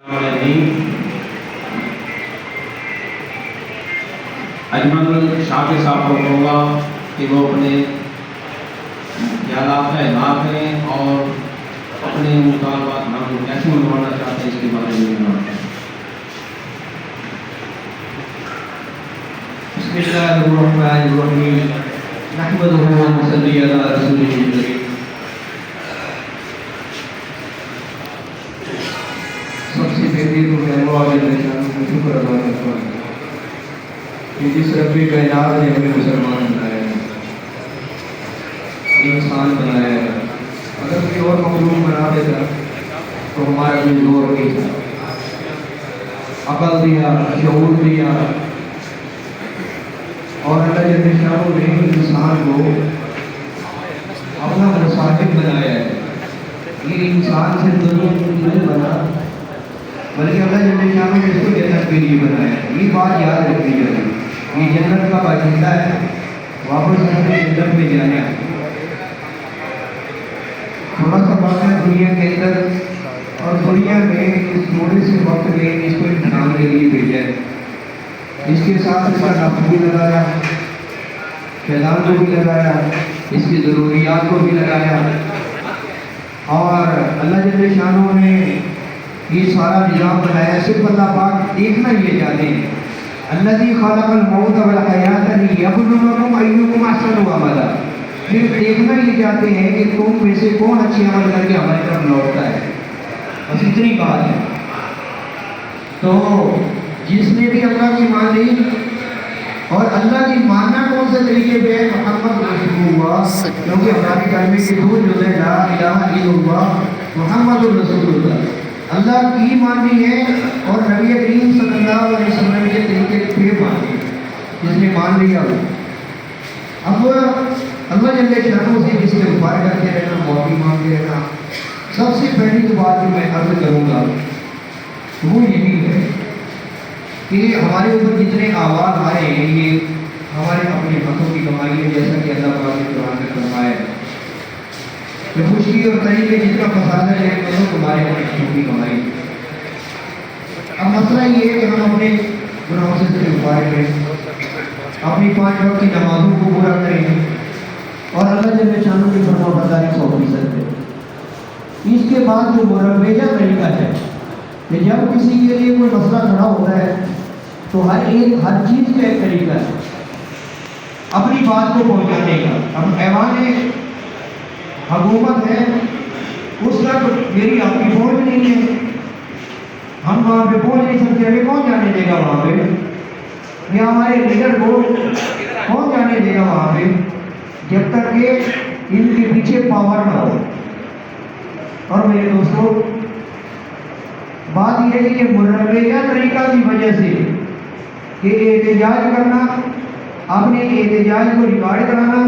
अजमल शाह साहब को कहूँगा कि वो अपने ख्यालात का इजहार करें और अपने मुतालबात हम कैसे मनवाना चाहते हैं इसके बारे में बताएं। बिस्मिल्लाहिर्रहमानिर्रहीम नहमदुहु व नसल्ली अला रसूलिहिल करीम। सबसे पहले तो मैं अल्लाह जल्ल शान का शुक्र अदा करता हूँ कि जिस रब्बे कायनात ने हमें मुसलमान बनाया है, इंसान बनाया है। अगर कोई और मखलूक बना देता तो हमारा कोई जोर नहीं था। अकल दिया, शऊर दिया, और अल्लाह जल्ल शान ने इंसान को अपना मुसाहिब बनाया है। ये इंसान से दुनिया नहीं बना, बल्कि अल्लाह जल्ल शान ने इसको जन्नत के लिए बनाया है। ये बात याद रखनी चाहिए। ये जन्नत का बाशिंदा है, वापस अपने जन्नत में जाना है। थोड़ा सा बात है दुनिया के अंदर, और दुनिया में इस थोड़े से वक्त में इसको इम्तिहान के लिए भेजा है। इसके साथ इसका नफ्स भी लगाया, शैतान को भी लगाया, इसकी ज़रूरियात को भी लगाया, और अल्लाह जल्ल शानो ने ये सारा निज़ाम बनाया। सिर्फ अल्लाह पाक देखना ये चाहते हैं। अल्लज़ी खलक़ल मौत वल हयात लियब्लुवकुम अय्युकुम अहसनु अमला। सिर्फ देखना ये चाहते हैं कि तुम में से कौन अच्छे अमल करके हमारी तरफ लौटता है, बस इतनी बात है। तो जिसने भी अल्लाह की मान ली, और अल्लाह की मानना कौन से तरीके पे है, मोहम्मद रसूलुल्लाह, क्योंकि हमारे कलमे के दो जो है ला इलाहा इल्लल्लाह मुहम्मदुर रसूलुल्लाह, अल्लाह की माननी है और नबी करीम सल्लल्लाहु अलैहि वसल्लम के तरीके पे माननी। जिसने मान लिया, अब अल्लाह जल्ल शानो से इस्तिग़फ़ार करते रहना, माफ़ी मांगते रहना। सबसे पहली तो बात जो मैं अर्ज़ करूँगा वो यही है कि हमारे ऊपर जितने आवाज़ आ रहे हैं ये हमारे अपने हाथों की कमाई है। जैसा कि अल्लाह पाक ने कुरान में फरमाया है कि खुशकी और तरी में जितना फसाद है वो तुम्हारे अपने हाथों की कमाई। अब मसला ये है कि हम अपने गुनाहों से इस्तिग़फ़ार करें, अपनी 5 वक्त की नमाज़ों को पूरा करें, और अल्लाह जल्ल शानो की फरमाबरदारी 100% करें। इसके बाद जो मुरव्वेजा तरीका है कि जब किसी के लिए कोई मसला खड़ा होता है तो हर चीज़ का एक तरीका है अपनी बात को पहुंचाने का। अब ऐवान हुकूमत है, उस तक मेरी आपकी पहुंच नहीं है, हम वहाँ पे पहुंच नहीं सकते। हमें कौन जाने देगा वहाँ पे, या हमारे लीडर को कौन जाने देगा वहाँ पे, जब तक कि इनके पीछे पावर ना हो। और मेरे दोस्तों, बात यह है कि मुरव्वेजा तरीका की वजह से कि एहतजाज करना, अपने एहतजाज को रिकॉर्ड कराना,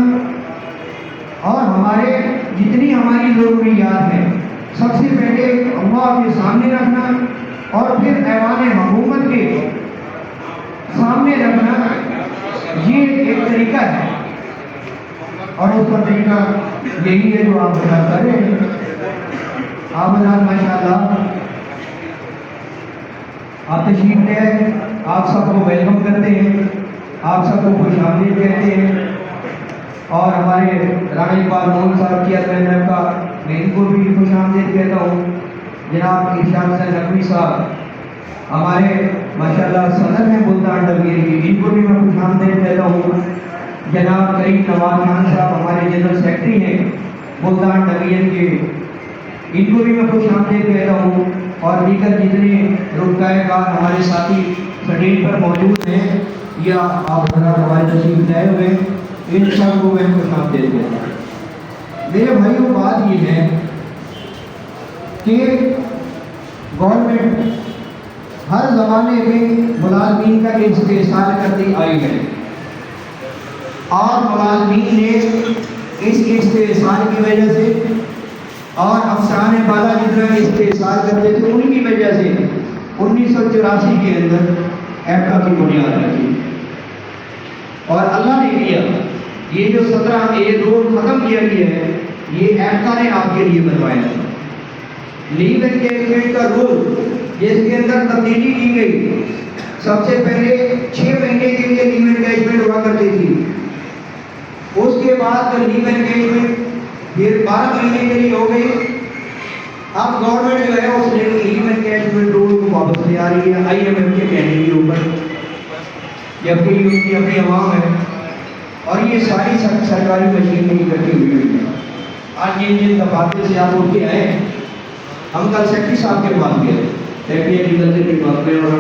और हमारे जितनी हमारी ज़रूरियात हैं सबसे पहले अल्लाह के सामने रखना, और फिर ऐवान हुकूमत के सामने रखना, ये एक तरीका है। और उसका तरीका यही है जो आप बता करें। आप माशाअल्लाह आप तशरीफ ले आए, आप सबको वेलकम करते हैं, आप सबको खुश आमदीद कहते हैं। और हमारे राना इकबाल मोहन साहब की अदब का मैं इनको भी खुश आमदीद कहता हूँ। जनाब इरशाद हसन नकवी साहब हमारे माशाअल्लाह सदर हैं मुल्तान डबीर की, इनको भी मैं खुश आमदीद कहता हूँ। जनाब करीम नवाज खान साहब हमारे जनरल सेक्रेटरी हैं मुल्तान डबीर के, इनको भी मैं खुश आमदीद कहता हूँ। और दीगर जितने रुकाएगार हमारे साथी स्टेज पर मौजूद हैं या आप हमारे तशरीफ लाए हुए, इन सब को मैं खुश आमदीद कहता हूँ। मेरे भाइयों, बात ये है कि गवर्नमेंट हर ज़माने में मुलाज़मीन का इस्तेहसाल करती आई है, और मुलाज़मीन ने इस इस्तेहसाल की वजह से और अफसान बाला जितना इस्तेहसाल करते थे उनकी वजह से 1984 के अंदर ऐप्टा की बुनियाद रखी, और अल्लाह ने दिया ये जो 17 रोल ख़त्म किया गया है, ये ऐप्टा ने आपके लिए बनवाया था। लीव एंगेजमेंट का रोल جس کے اندر تبدیلی کی گئی. سب سے پہلے 6 مہینے کے لیے لیو انگیجمنٹ ہوا کرتی تھی. اس کے بعد لیو انگیجمنٹ پھر 12 مہینے کے لیے ہو گئی. اب گورنمنٹ جو ہے اس نے لیو انگیجمنٹ رول کو واپس لے آ رہی ہے آئی ایم ایف کے کہنے کے اوپر، جبکہ یہ ان کی اپنی عوام ہے. اور یہ ساری سرکاری مشین میں اکٹھی ہوئی ہے. آج جن دفاتر سے آپ اٹھ کے آئے، ہم کل سیکٹری صاحب کے پاس گئے، سیکٹری ایگریکلچر کے پاس گئے اور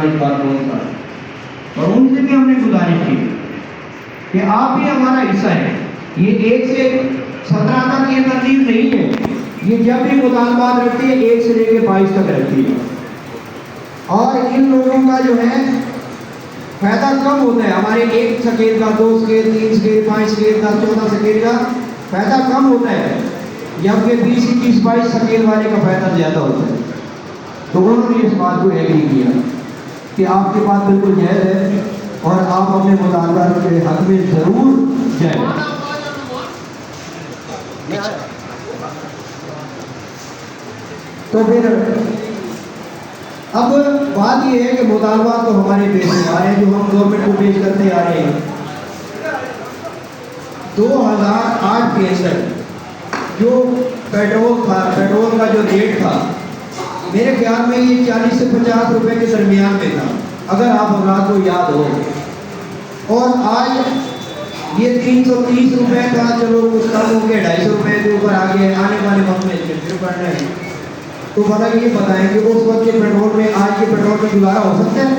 اور ان سے بھی ہم نے گزارش کی کہ آپ بھی ہمارا حصہ ہے. یہ 1 سے 17 تک یہ تنظیم نہیں ہے، یہ جب بھی مطالبات رکھتی ہے 1 سے لے کے 22 تک رکھتی ہے. اور ان لوگوں کا جو ہے فائدہ کم ہوتا ہے. ہمارے 1 سکیل کا 2 سکیل 3 سکیل 5 سکیل کا 14 سکیل کا فائدہ کم ہوتا ہے، جبکہ 20 21 22 سکیل والے کا فائدہ زیادہ ہوتا ہے. تو انہوں نے اس بات کو ایگری کیا کہ آپ کی بات بالکل جائز ہے اور آپ اپنے مطالبات کے حق میں ضرور جائیں. تو پھر اب بات یہ ہے کہ مطالبات تو ہمارے پیش آ رہے ہیں جو ہم گورنمنٹ کو پیش کرتے آ رہے ہیں. 2008 کے اندر جو پیٹرول تھا، پیٹرول کا جو ریٹ تھا میرے خیال میں یہ 40 سے 50 روپے کے درمیان میں تھا، اگر آپ حضرات کو یاد ہو. اور آج یہ 330 روپے کا چلو کچھ کم ہو کے 250 روپے کے اوپر آ گیا. آنے والے وقت میں پھر بڑھنا ہے. تو بڑا یہ بتائیں کہ اس وقت کے پیٹرول میں آج کے پیٹرول میں گزارا ہو سکتا ہے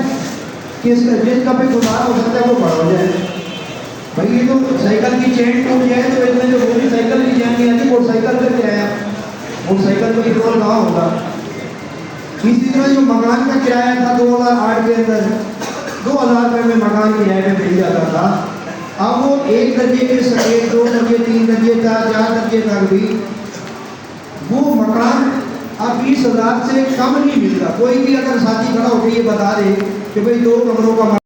کہ جس کا پہ گزارا ہو سکتا ہے وہ بڑھ ہو جائے. بھائی یہ تو سائیکل کی چین ٹوٹ جائے تو اس میں جو موٹر سائیکل کی چین نہیں آتی، موٹر سائیکل پہ کیا ہے، موٹر سائیکل کا پیٹرول کہاں ہوگا. اسی طرح جو مکان کا کرایہ تھا 2008 کے اندر 2000 روپے میں مکان کرایہ میں مل جاتا تھا. اب وہ 1 درجے کے سکیل 2 درجے 3 درجے 4 درجے تک بھی وہ مکان اب 20,000 سے کم نہیں ملتا. کوئی بھی اگر ساتھی کھڑا ہو کے یہ بتا دے کہ بھئی 2 کمروں کا